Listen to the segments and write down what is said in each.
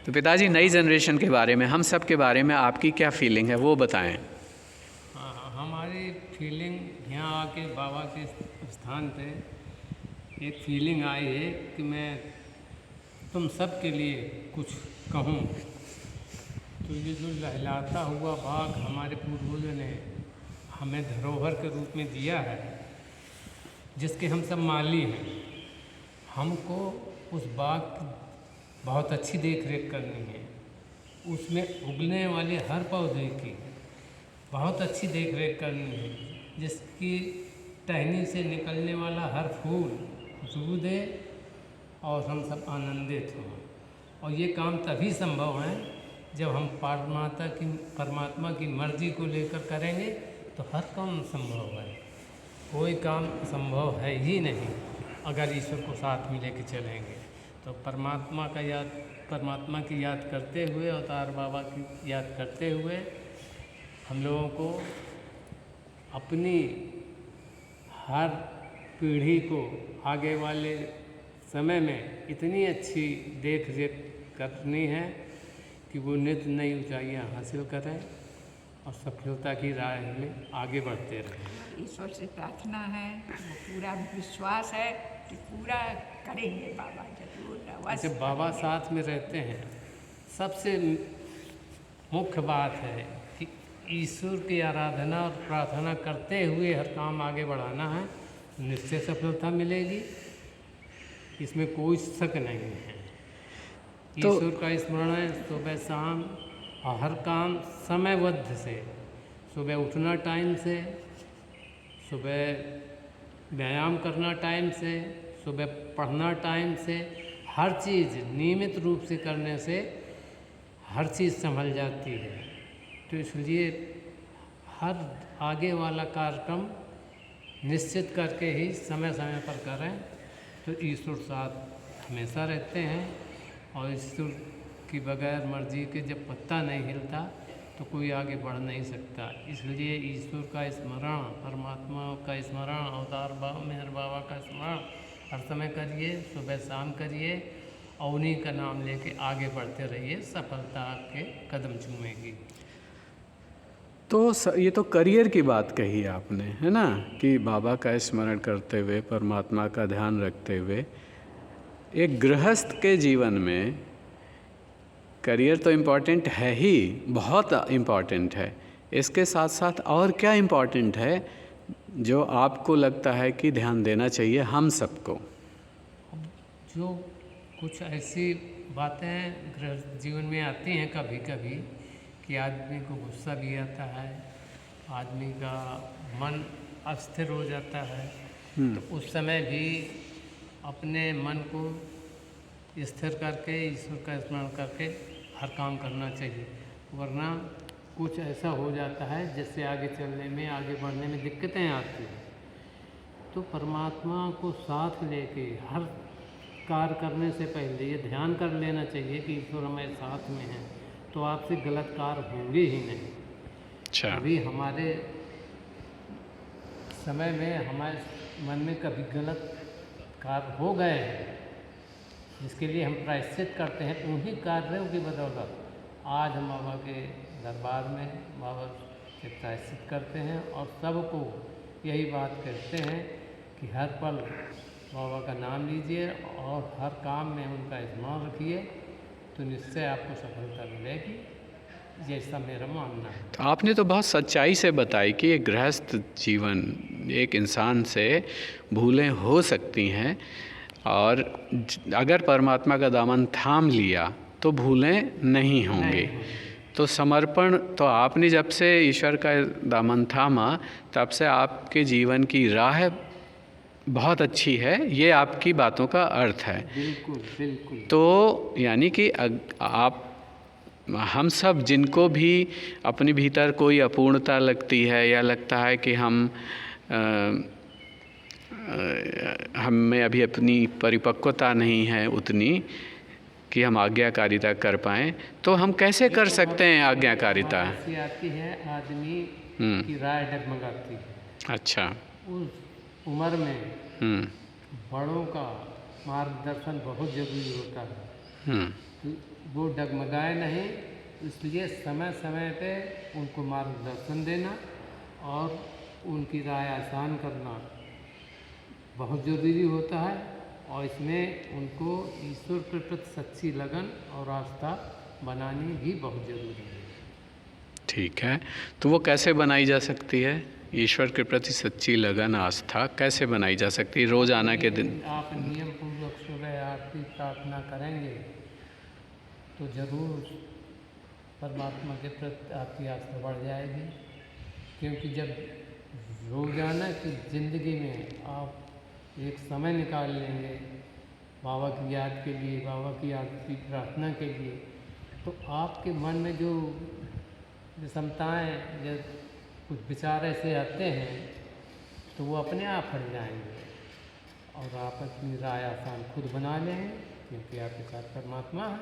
तो पिताजी, नई जनरेशन के बारे में, हम सब के बारे में आपकी क्या फीलिंग है वो बताएं। हाँ, हमारी फीलिंग यहाँ आके बाबा के स्थान पे एक फीलिंग आई है कि मैं तुम सब के लिए कुछ कहूँ। तो ये जो लहलाता हुआ बाग हमारे पूर्वजों ने हमें धरोहर के रूप में दिया है, जिसके हम सब माली हैं, हमको उस बाग की बहुत अच्छी देख रेख करनी है। उसमें उगने वाले हर पौधे की बहुत अच्छी देख रेख करनी है, जिसकी टहनी से निकलने वाला हर फूल खुशबू दे और हम सब आनंदित हों। और ये काम तभी संभव है जब हम परमात्मा की मर्जी को लेकर करेंगे, तो हर काम संभव है। कोई काम संभव है ही नहीं अगर ईश्वर को साथ में लेके चलेंगे। तो परमात्मा की याद करते हुए, अवतार बाबा की याद करते हुए, हम लोगों को अपनी हर पीढ़ी को आगे वाले समय में इतनी अच्छी देख रेख करनी है कि वो नित्य नई ऊंचाइयां हासिल करें और सफलता की राह में आगे बढ़ते रहें। ईश्वर से प्रार्थना है, वो पूरा विश्वास है कि पूरा करेंगे बाबा जरूर। जब बाबा साथ में रहते हैं, सबसे मुख्य बात है कि ईश्वर की आराधना और प्रार्थना करते हुए हर काम आगे बढ़ाना है, निश्चय सफलता मिलेगी, इसमें कोई शक नहीं है। तो ईश्वर का स्मरण है सुबह शाम, और हर काम समयबद्ध से, सुबह उठना टाइम से, सुबह व्यायाम करना टाइम से, सुबह पढ़ना टाइम से, हर चीज़ नियमित रूप से करने से हर चीज़ संभल जाती है। तो इसलिए हर आगे वाला कार्यक्रम निश्चित करके ही समय समय पर करें, तो ईश्वर साथ हमेशा रहते हैं। और ईश्वर की बगैर मर्जी के जब पत्ता नहीं हिलता तो कोई आगे बढ़ नहीं सकता। इसलिए ईश्वर का स्मरण, परमात्मा का स्मरण, अवतार बाबा, मेहर बाबा का स्मरण हर समय करिए, सुबह शाम करिए, और उन्हीं का नाम लेके आगे बढ़ते रहिए, सफलता के कदम चूमेगी। तो ये तो करियर की बात कही आपने, है ना, कि बाबा का स्मरण करते हुए, परमात्मा का ध्यान रखते हुए, एक गृहस्थ के जीवन में करियर तो इम्पॉर्टेंट है ही, बहुत इम्पॉर्टेंट है। इसके साथ साथ और क्या इम्पॉर्टेंट है जो आपको लगता है कि ध्यान देना चाहिए हम सबको? जो कुछ ऐसी बातें गृहस्थ जीवन में आती हैं कभी कभी कि आदमी को गुस्सा भी आता है, आदमी का मन अस्थिर हो जाता है, तो उस समय भी अपने मन को स्थिर करके ईश्वर का स्मरण करके हर काम करना चाहिए। वरना कुछ ऐसा हो जाता है जिससे आगे चलने में, आगे बढ़ने में दिक्कतें आती हैं। तो परमात्मा को साथ लेके हर कार्य करने से पहले ये ध्यान कर लेना चाहिए कि ईश्वर हमारे साथ में है, तो आपसे गलत कार्य होंगे ही नहीं। अच्छा। अभी हमारे समय में हमारे मन में कभी गलत कार्य हो गए हैं, जिसके लिए हम प्रायश्चित करते हैं, उन्हीं कार्यों की बदौलत आज हम बाबा के दरबार में बाबा से प्रायश्चित करते हैं और सबको यही बात कहते हैं कि हर पल बाबा का नाम लीजिए और हर काम में उनका स्मरण रखिए, तो निश्चय आपको सफलता मिलेगी, जैसा मेरा मानना है। तो आपने तो बहुत सच्चाई से बताई कि एक गृहस्थ जीवन, एक इंसान से भूलें हो सकती हैं, और अगर परमात्मा का दामन थाम लिया तो भूलें नहीं होंगी। तो समर्पण, तो आपने जब से ईश्वर का दामन थामा तब से आपके जीवन की राह बहुत अच्छी है, ये आपकी बातों का अर्थ है। बिल्कुल बिल्कुल। तो यानी कि आप, हम सब जिनको भी अपने भीतर कोई अपूर्णता लगती है या लगता है कि हम में अभी अपनी परिपक्वता नहीं है उतनी कि हम आज्ञाकारिता कर पाएँ, तो हम कैसे कर सकते हैं आज्ञाकारिता? ऐसी आती है, आदमी की राय डगमगाती है। अच्छा। उस उम्र में बड़ों का मार्गदर्शन बहुत जरूरी होता है। तो वो डगमगाए नहीं, इसलिए समय समय पे उनको मार्गदर्शन देना और उनकी राय आसान करना बहुत ज़रूरी होता है। और इसमें उनको ईश्वर के प्रति सच्ची लगन और आस्था बनानी भी बहुत ज़रूरी है। ठीक है, तो वो कैसे बनाई जा सकती है? ईश्वर के प्रति सच्ची लगन आस्था कैसे बनाई जा सकती है रोज़ाना के दिन? आप नियम पूर्वक सुबह आरती प्रार्थना करेंगे तो ज़रूर परमात्मा के प्रति आपकी आस्था बढ़ जाएगी। क्योंकि जब रोज़ाना की ज़िंदगी में आप एक समय निकाल लेंगे बाबा की याद के लिए, बाबा की आरती प्रार्थना के लिए, तो आपके मन में जो विषमताएँ या कुछ विचार ऐसे आते हैं तो वो अपने आप हट जाएंगे और आप अपनी राय आसान खुद बना लें, क्योंकि आपके साथ परमात्मा है।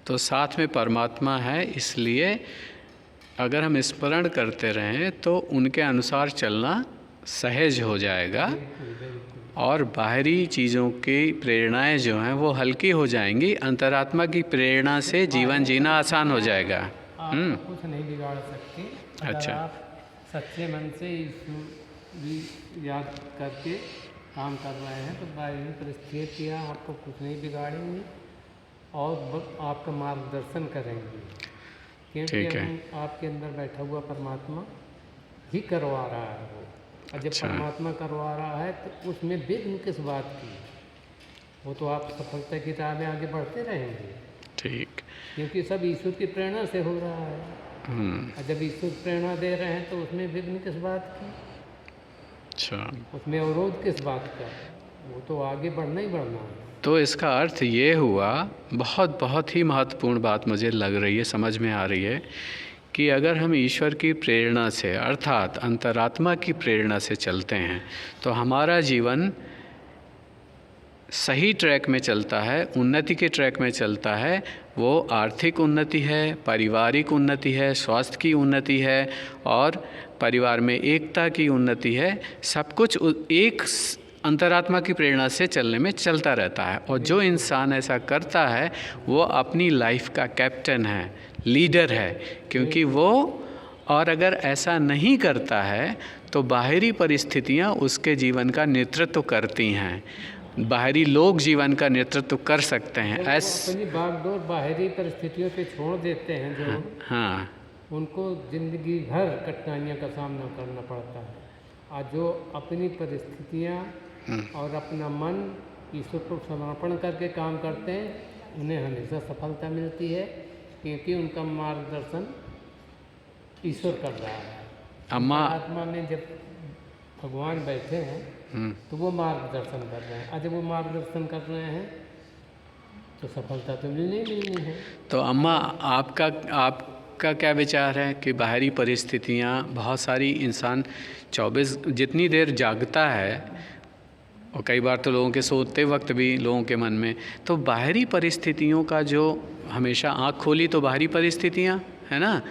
तो साथ में परमात्मा है, इसलिए अगर हम स्मरण करते रहें तो उनके अनुसार चलना सहज हो जाएगा और बाहरी चीज़ों की प्रेरणाएं जो हैं वो हल्की हो जाएंगी। अंतरात्मा की प्रेरणा से जीवन जीना आसान हो जाएगा। आप कुछ नहीं बिगाड़ सकते। अगर अच्छा। आप सच्चे मन से ईश्वर याद करके काम कर रहे हैं तो बाहरी परिस्थितियाँ आपको कुछ नहीं बिगाड़ेंगी और आपका मार्गदर्शन करेंगी, क्योंकि आपके अंदर बैठा हुआ परमात्मा ही करवा रहा है वो। और जब परमात्मा करवा रहा है तो उसमें विघ्न किस बात की? वो तो आप सफलता की राह में आगे बढ़ते रहेंगे। ठीक, क्योंकि सब ईश्वर की प्रेरणा से हो रहा है। और जब ईश्वर प्रेरणा दे रहे हैं तो उसमें विघ्न किस बात की? अच्छा, उसमें अवरोध किस बात का? वो तो आगे बढ़ना ही बढ़ना है। तो इसका अर्थ ये हुआ, बहुत ही महत्वपूर्ण बात मुझे लग रही है, समझ में आ रही है कि अगर हम ईश्वर की प्रेरणा से अर्थात अंतरात्मा की प्रेरणा से चलते हैं तो हमारा जीवन सही ट्रैक में चलता है, उन्नति के ट्रैक में चलता है। वो आर्थिक उन्नति है, पारिवारिक उन्नति है, स्वास्थ्य की उन्नति है और परिवार में एकता की उन्नति है। सब कुछ एक अंतरात्मा की प्रेरणा से चलने में चलता रहता है। और जो इंसान ऐसा करता है वो अपनी लाइफ का कैप्टन है, लीडर है, क्योंकि वो और अगर ऐसा नहीं करता है तो बाहरी परिस्थितियाँ उसके जीवन का नेतृत्व करती हैं। बाहरी लोग जीवन का नेतृत्व कर सकते हैं। अपनी बागडोर बाहरी परिस्थितियों पे छोड़ देते हैं जो, हाँ, उनको ज़िंदगी भर कठिनाइयों का सामना करना पड़ता है। और जो अपनी परिस्थितियाँ और अपना मन ईश्वर को समर्पण करके काम करते हैं उन्हें हमेशा सफलता मिलती है, क्योंकि उनका मार्गदर्शन ईश्वर कर रहा है। अम्मा आत्मा में जब भगवान बैठे हैं तो वो मार्गदर्शन कर रहे हैं। और जब वो मार्गदर्शन कर रहे हैं तो सफलता तो मिलनी है। तो अम्मा आपका क्या विचार है कि बाहरी परिस्थितियाँ बहुत सारी इंसान 24 जितनी देर जागता है और कई बार तो लोगों के सोते वक्त भी लोगों के मन में, तो बाहरी परिस्थितियों का जो हमेशा आँख खोली तो बाहरी परिस्थितियाँ है ना,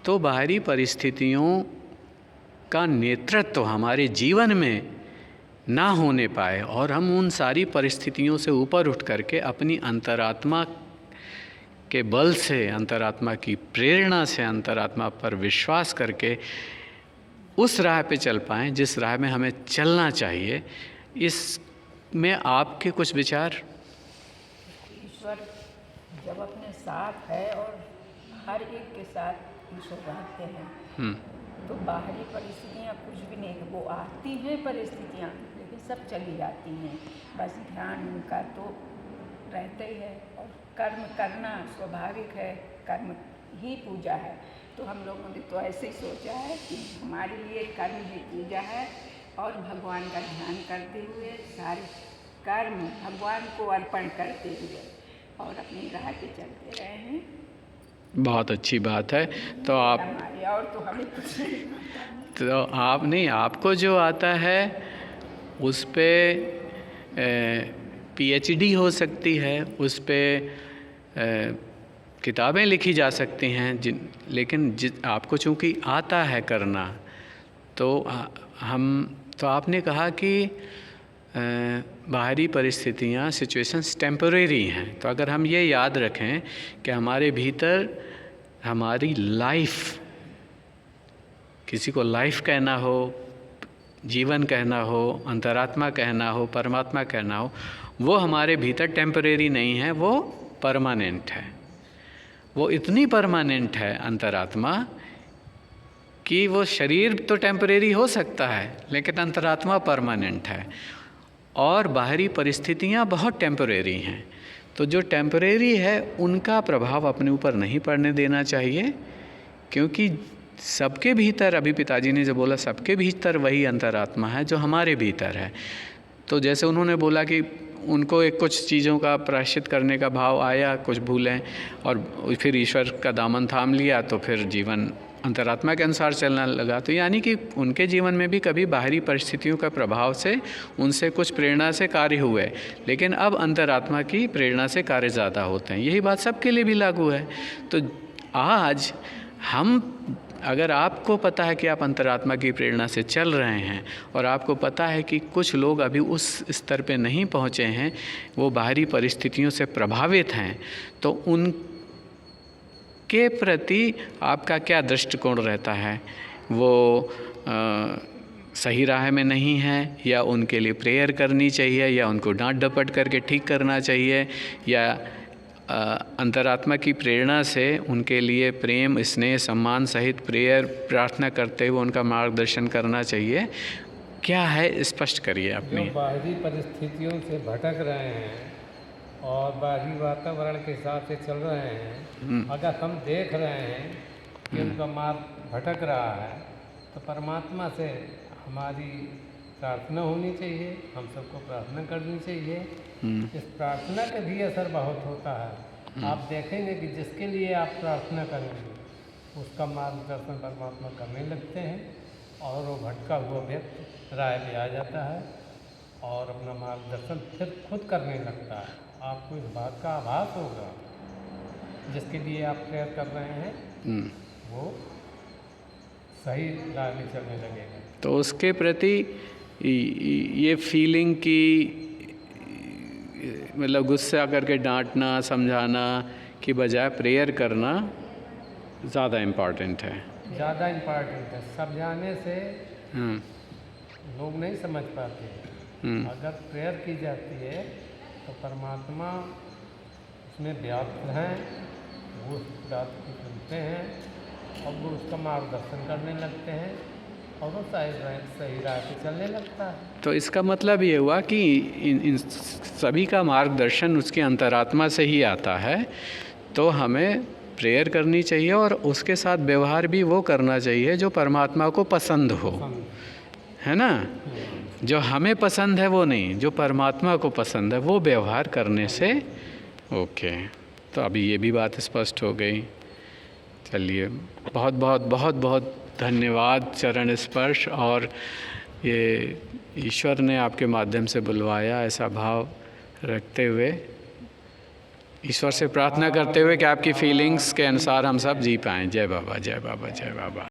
तो बाहरी परिस्थितियों का नेतृत्व हमारे जीवन में ना होने पाए और हम उन सारी परिस्थितियों से ऊपर उठ करके अपनी अंतरात्मा के बल से, अंतरात्मा की प्रेरणा से, अंतरात्मा पर विश्वास करके उस राह पे चल पाएँ जिस राह में हमें चलना चाहिए। इसमें आपके कुछ विचार? ईश्वर जब अपने साथ है और हर एक के साथ ईश्वर रहते हैं तो बाहरी परिस्थितियाँ कुछ भी नहीं, वो आती हैं परिस्थितियाँ लेकिन सब चली जाती हैं। बस ध्यान उनका तो रहता ही है और कर्म करना स्वाभाविक है, कर्म ही पूजा है। तो हम लोगों ने तो ऐसे ही सोचा है कि हमारे लिए कर्म ही पूजा है और भगवान का ध्यान करते हुए सारे कर्म भगवान को अर्पण करते हुए और अपनी राह पे चलते रहे हैं। बहुत अच्छी बात है। तो आप और तो हमें कुछ नहीं, तो आप नहीं, आपको जो आता है उस पे PhD हो सकती है, उस पे किताबें लिखी जा सकती हैं लेकिन आपको चूँकि आता है करना तो आपने कहा कि बाहरी परिस्थितियाँ, सिचुएशंस टेम्परेरी हैं। तो अगर हम ये याद रखें कि हमारे भीतर हमारी लाइफ, किसी को लाइफ कहना हो, जीवन कहना हो, अंतरात्मा कहना हो, परमात्मा कहना हो, वो हमारे भीतर टेम्परेरी नहीं है, वो परमानेंट है। वो इतनी परमानेंट है अंतरात्मा कि वो शरीर तो टेम्परेरी हो सकता है, लेकिन अंतरात्मा परमानेंट है। और बाहरी परिस्थितियाँ बहुत टेम्परेरी हैं। तो जो टेम्परेरी है उनका प्रभाव अपने ऊपर नहीं पड़ने देना चाहिए, क्योंकि सबके भीतर, अभी पिताजी ने जो बोला, सबके भीतर वही अंतरात्मा है जो हमारे भीतर है। तो जैसे उन्होंने बोला कि उनको एक कुछ चीज़ों का प्रायश्चित करने का भाव आया, कुछ भूलें, और फिर ईश्वर का दामन थाम लिया, तो फिर जीवन अंतरात्मा के अनुसार चलने लगा। तो यानी कि उनके जीवन में भी कभी बाहरी परिस्थितियों का प्रभाव से, उनसे कुछ प्रेरणा से कार्य हुए, लेकिन अब अंतरात्मा की प्रेरणा से कार्य ज़्यादा होते हैं। यही बात सबके लिए भी लागू है। तो आज हम, अगर आपको पता है कि आप अंतरात्मा की प्रेरणा से चल रहे हैं और आपको पता है कि कुछ लोग अभी उस स्तर पे नहीं पहुँचे हैं, वो बाहरी परिस्थितियों से प्रभावित हैं, तो उनके प्रति आपका क्या दृष्टिकोण रहता है? वो सही राह में नहीं है, या उनके लिए प्रेयर करनी चाहिए, या उनको डांट डपट करके ठीक करना चाहिए, या अंतरात्मा की प्रेरणा से उनके लिए प्रेम, स्नेह, सम्मान सहित प्रेयर, प्रार्थना करते हुए उनका मार्गदर्शन करना चाहिए? क्या है, स्पष्ट करिए अपनी। जो बाहरी परिस्थितियों से भटक रहे हैं और बाहरी वातावरण के हिसाब से चल रहे हैं, अगर हम देख रहे हैं कि उनका मार्ग भटक रहा है, तो परमात्मा से हमारी प्रार्थना होनी चाहिए, हम सबको प्रार्थना करनी चाहिए। इस प्रार्थना का भी असर बहुत होता है। आप देखेंगे कि जिसके लिए आप प्रार्थना करेंगे उसका मार्गदर्शन परमात्मा करने लगते हैं, और वो भटका हुआ व्यक्ति राह पे आ जाता है और अपना मार्गदर्शन फिर खुद करने लगता है। आपको इस बात का आभास होगा, जिसके लिए आप प्रेयर कर रहे हैं वो सही राह में चलने लगेगा। तो उसके प्रति ये फीलिंग की, मतलब गुस्सा करके डांटना, समझाना की बजाय प्रेयर करना ज़्यादा इम्पॉर्टेंट है। ज़्यादा इम्पॉर्टेंट है। समझाने से लोग नहीं समझ पाते। अगर प्रेयर की जाती है तो परमात्मा उसमें व्याप्त हैं, वो उस बात को सुनते हैं और वो उसका मार्गदर्शन करने लगते हैं, और वो सही राह पे चलने लगता है। तो इसका मतलब ये हुआ कि इन सभी का मार्गदर्शन उसकी अंतरात्मा से ही आता है। तो हमें प्रेयर करनी चाहिए और उसके साथ व्यवहार भी वो करना चाहिए जो परमात्मा को पसंद हो, है ना? जो हमें पसंद है वो नहीं, जो परमात्मा को पसंद है वो व्यवहार करने से। ओके, तो अभी ये भी बात स्पष्ट हो गई। चलिए, बहुत बहुत बहुत बहुत धन्यवाद चरण स्पर्श, और ये ईश्वर ने आपके माध्यम से बुलवाया, ऐसा भाव रखते हुए, ईश्वर से प्रार्थना करते हुए कि आपकी फीलिंग्स के अनुसार हम सब जी पाएँ। जय बाबा, जय बाबा, जय बाबा।